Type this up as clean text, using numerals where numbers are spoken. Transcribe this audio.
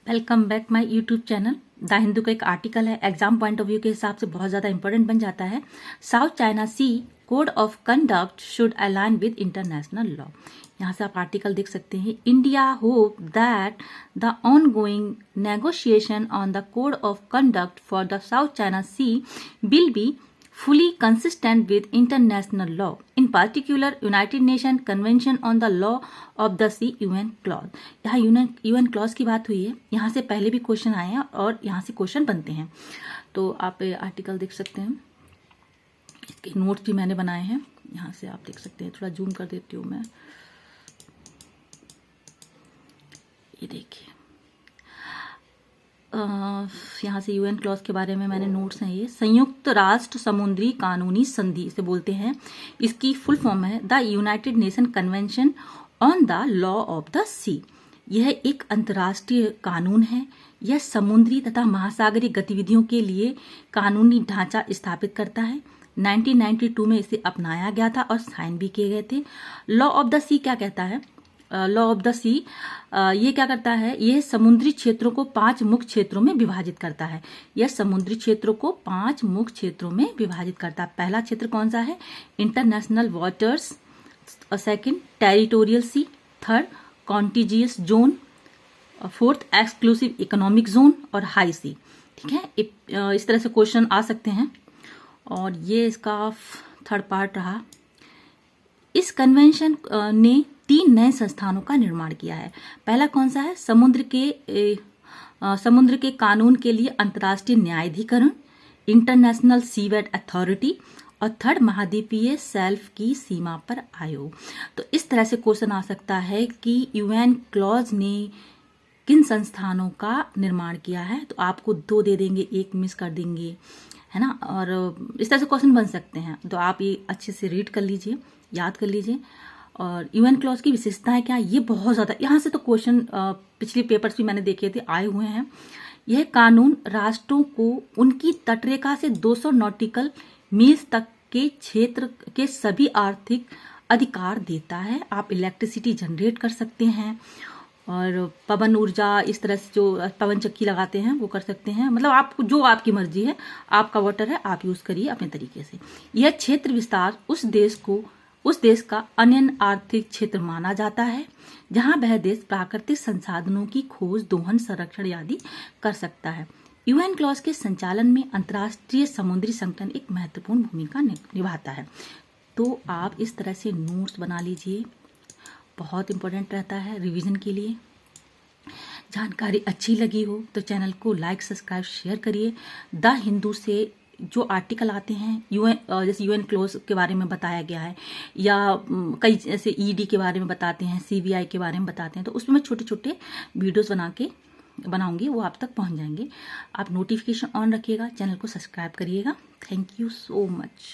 Welcome back my YouTube channel. The Hindu का एक article है, एग्जाम पॉइंट ऑफ व्यू के हिसाब से बहुत ज़्यादा इंपॉर्टेंट बन जाता है। South China Sea code of conduct should align with international law. यहाँ से आप आर्टिकल देख सकते हैं। India hope that the on going negotiation on the code of conduct for the South China Sea will be fully consistent with international law, in particular United Nations Convention on the Law of the Sea UN clause। यहाँ UN clause की बात हुई है। यहाँ से पहले भी question आए हैं और यहाँ से क्वेश्चन बनते हैं, तो आप आर्टिकल देख सकते हैं। इसके नोट्स भी मैंने बनाए हैं, यहाँ से आप देख सकते हैं। थोड़ा जूम कर देती हूँ मैं, ये देखिए। यहाँ से यूएन क्लॉज के बारे में मैंने नोट्स हैं। ये संयुक्त राष्ट्र समुद्री कानूनी संधि इसे बोलते हैं। इसकी फुल फॉर्म है the United Nation Convention on the law of the sea. यह एक अंतर्राष्ट्रीय कानून है। यह समुद्री तथा महासागरीय गतिविधियों के लिए कानूनी ढांचा स्थापित करता है। 1992 में इसे अपनाया गया था और साइन भी किए गए थे। लॉ ऑफ द सी क्या कहता है? लॉ ऑफ द सी ये क्या करता है? यह समुद्री क्षेत्रों को 5 मुख्य क्षेत्रों में विभाजित करता है। यह समुद्री क्षेत्रों को 5 मुख्य क्षेत्रों में विभाजित करता है। पहला क्षेत्र कौन सा है? इंटरनेशनल वाटर्स, सेकंड टेरिटोरियल सी, third contiguous zone, fourth exclusive economic zone और हाई सी। ठीक है, इस तरह से क्वेश्चन आ सकते हैं। और ये इसका थर्ड पार्ट रहा। इस कन्वेंशन ने 3 नए संस्थानों का निर्माण किया है। पहला कौन सा है? समुद्र के कानून के लिए अंतर्राष्ट्रीय न्यायाधिकरण, इंटरनेशनल सीवेड अथॉरिटी, और थर्ड महाद्वीपीय शेल्फ की सीमा पर आयोग। तो इस तरह से क्वेश्चन आ सकता है कि यूएन क्लॉज ने किन संस्थानों का निर्माण किया है। तो आपको 2 दे देंगे, 1 मिस कर देंगे, है ना। और इस तरह से क्वेश्चन बन सकते हैं। तो आप ये अच्छे से रीड कर लीजिए, याद कर लीजिए। और यूएन क्लॉज की विशेषताएं क्या? ये बहुत ज़्यादा, यहाँ से तो क्वेश्चन पिछले पेपर्स भी मैंने देखे थे, आए हुए हैं। यह कानून राष्ट्रों को उनकी तटरेखा से 200 नॉटिकल मील्स तक के क्षेत्र के सभी आर्थिक अधिकार देता है। आप इलेक्ट्रिसिटी जनरेट कर सकते हैं और पवन ऊर्जा, इस तरह से जो पवन चक्की लगाते हैं वो कर सकते हैं। मतलब आपको जो आपकी मर्जी है, आपका वाटर है, आप यूज करिए अपने तरीके से। यह क्षेत्र विस्तार उस देश का अन्य आर्थिक क्षेत्र माना जाता है जहां वह देश प्राकृतिक संसाधनों की खोज, दोहन, संरक्षण आदि कर सकता है। यूएन क्लॉज के संचालन में अंतर्राष्ट्रीय समुद्री संगठन एक महत्वपूर्ण भूमिका निभाता है। तो आप इस तरह से नोट्स बना लीजिए, बहुत इंपॉर्टेंट रहता है रिवीजन के लिए। जानकारी अच्छी लगी हो तो चैनल को लाइक, सब्सक्राइब, शेयर करिए। द हिंदू से जो आर्टिकल आते हैं जैसे यूएन क्लॉज के बारे में बताया गया है, या कई जैसे ईडी के बारे में बताते हैं, सीबीआई के बारे में बताते हैं, तो उसमें मैं छोटे छोटे वीडियोस बनाऊंगी, वो आप तक पहुंच जाएंगे। आप नोटिफिकेशन ऑन रखिएगा, चैनल को सब्सक्राइब करिएगा। Thank you so much.